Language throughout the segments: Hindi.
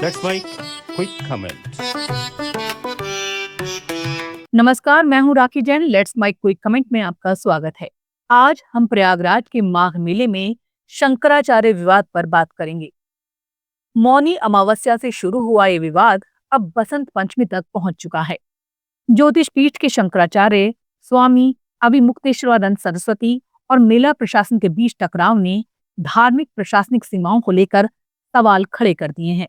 That's my quick comment. नमस्कार, मैं हूं Rakhi Jain. Let's my quick comment में आपका स्वागत है। आज हम प्रयागराज के माघ मेले में शंकराचार्य विवाद पर बात करेंगे। मौनी अमावस्या से शुरू हुआ ये विवाद अब बसंत पंचमी तक पहुंच चुका है। ज्योतिष पीठ के शंकराचार्य स्वामी अभिमुक्तेश्वरानंद सरस्वती और मेला प्रशासन के बीच टकराव ने धार्मिक प्रशासनिक सीमाओं को लेकर सवाल खड़े कर दिए हैं।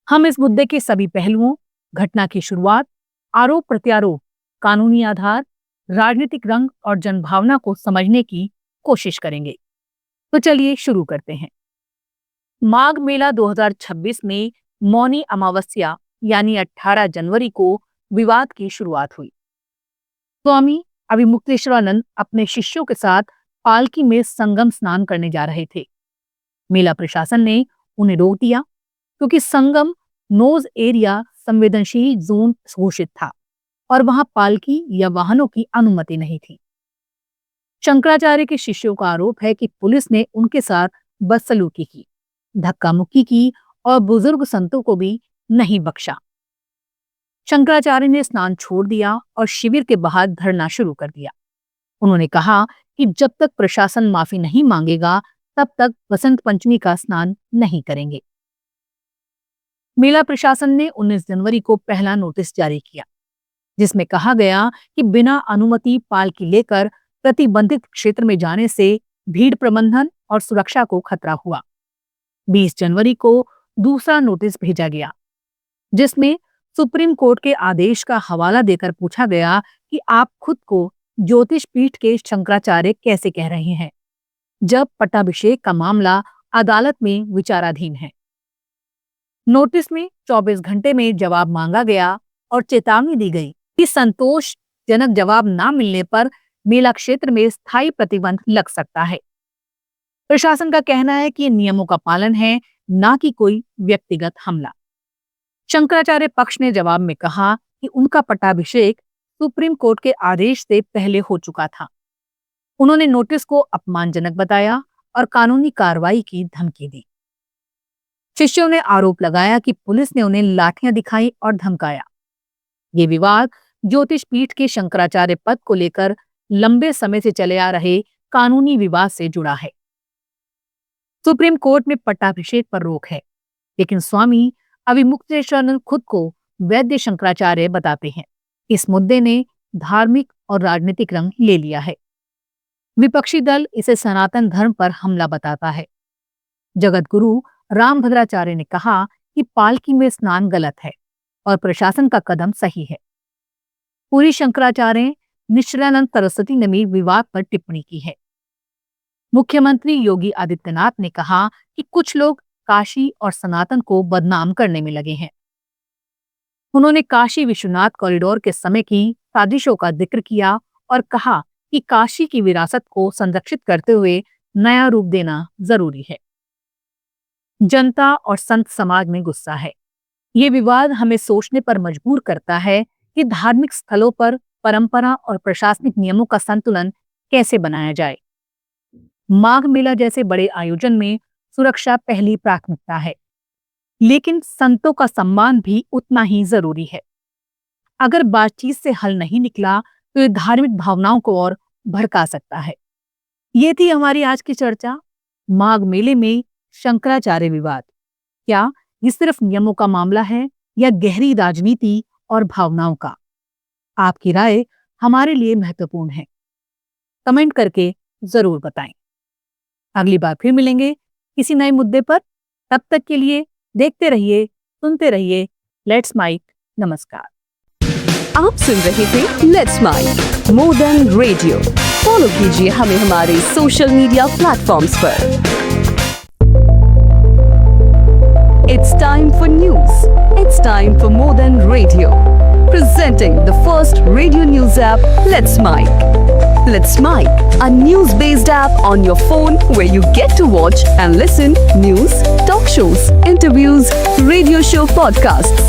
हम इस मुद्दे के सभी पहलुओं, घटना की शुरुआत, आरोप प्रत्यारोप, कानूनी आधार, राजनीतिक रंग और जनभावना को समझने की कोशिश करेंगे। तो चलिए शुरू करते हैं। माघ मेला 2026 में मौनी अमावस्या यानी 18 जनवरी को विवाद की शुरुआत हुई। स्वामी अभिमुक्तेश्वरानंद अपने शिष्यों के साथ पालकी में संगम स्नान करने जा रहे थे। मेला प्रशासन ने उन्हें रोक दिया क्योंकि संगम नोज एरिया संवेदनशील जोन घोषित था और वहां पालकी या वाहनों की अनुमति नहीं थी। शंकराचार्य के शिष्यों का आरोप है कि पुलिस ने उनके साथ बदसलूकी की, धक्का मुक्की की और बुजुर्ग संतों को भी नहीं बख्शा। शंकराचार्य ने स्नान छोड़ दिया और शिविर के बाहर धरना शुरू कर दिया। उन्होंने कहा कि जब तक प्रशासन माफी नहीं मांगेगा तब तक बसंत पंचमी का स्नान नहीं करेंगे। मेला प्रशासन ने 19 जनवरी को पहला नोटिस जारी किया, जिसमें कहा गया कि बिना अनुमति पालकी लेकर प्रतिबंधित क्षेत्र में जाने से भीड़ प्रबंधन और सुरक्षा को खतरा हुआ। 20 जनवरी को दूसरा नोटिस भेजा गया, जिसमें सुप्रीम कोर्ट के आदेश का हवाला देकर पूछा गया कि आप खुद को ज्योतिष पीठ के शंकराचार्य कैसे कह रहे हैं, जब पट्टाभिषेक का मामला अदालत में विचाराधीन है। नोटिस में 24 घंटे में जवाब मांगा गया और चेतावनी दी गई कि संतोषजनक जवाब न मिलने पर मेला क्षेत्र में स्थायी प्रतिबंध लग सकता है। प्रशासन का कहना है कि नियमों का पालन है, न कि कोई व्यक्तिगत हमला। शंकराचार्य पक्ष ने जवाब में कहा कि उनका पट्टाभिषेक सुप्रीम कोर्ट के आदेश से पहले हो चुका था। उन्होंने नोटिस को अपमानजनक बताया और कानूनी कार्रवाई की धमकी दी। शिष्यों ने आरोप लगाया कि पुलिस ने उन्हें लाठियां दिखाई और धमकाया। ये विवाद ज्योतिष पीठ के शंकराचार्य पद को लेकर लंबे समय से चले आ रहे कानूनी विवाद से जुड़ा है। सुप्रीम कोर्ट में पट्टाभिषेक पर रोक है, लेकिन स्वामी अभिमुक्तेश्वरानंद खुद को वैद्य शंकराचार्य बताते हैं। इस मुद्दे ने धार्मिक और राजनीतिक रंग ले लिया है। विपक्षी दल इसे सनातन धर्म पर हमला बताता है। जगत गुरु रामभद्राचार्य ने कहा कि पालकी में स्नान गलत है और प्रशासन का कदम सही है। पूरी शंकराचार्य निश्चलानंद सरस्वती ने भी विवाद पर टिप्पणी की है। मुख्यमंत्री योगी आदित्यनाथ ने कहा कि कुछ लोग काशी और सनातन को बदनाम करने में लगे हैं। उन्होंने काशी विश्वनाथ कॉरिडोर के समय की साजिशों का जिक्र किया और कहा कि काशी की विरासत को संरक्षित करते हुए नया रूप देना जरूरी है। जनता और संत समाज में गुस्सा है। ये विवाद हमें सोचने पर मजबूर करता है कि धार्मिक स्थलों पर परंपरा और प्रशासनिक नियमों का संतुलन कैसे बनाया जाए। माघ मेला जैसे बड़े आयोजन में सुरक्षा पहली प्राथमिकता है, लेकिन संतों का सम्मान भी उतना ही जरूरी है। अगर बातचीत से हल नहीं निकला तो ये धार्मिक भावनाओं को और भड़का सकता है। ये थी हमारी आज की चर्चा। माघ मेले में शंकराचार्य विवाद, क्या ये सिर्फ नियमों का मामला है या गहरी राजनीति और भावनाओं का? आपकी राय हमारे लिए महत्वपूर्ण है। कमेंट करके जरूर बताएं। अगली बार फिर मिलेंगे किसी नए मुद्दे पर। तब तक के लिए देखते रहिए, सुनते रहिए लेट्स माइक। नमस्कार। आप सुन रहे थे let's make more than radio. Follow कीजिए हमें हमारे सोशल मीडिया प्लेटफॉर्म्स पर। It's time for news. It's time for More Than Radio. Presenting the first radio news app, Let's Mic. Let's Mic, a news-based app on your phone where you get to watch and listen news, talk shows, interviews, radio show podcasts.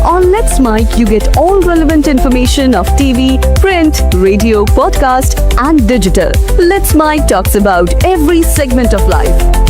On Let's Mic, you get all relevant information of TV, print, radio, podcast, and digital. Let's Mic talks about every segment of life.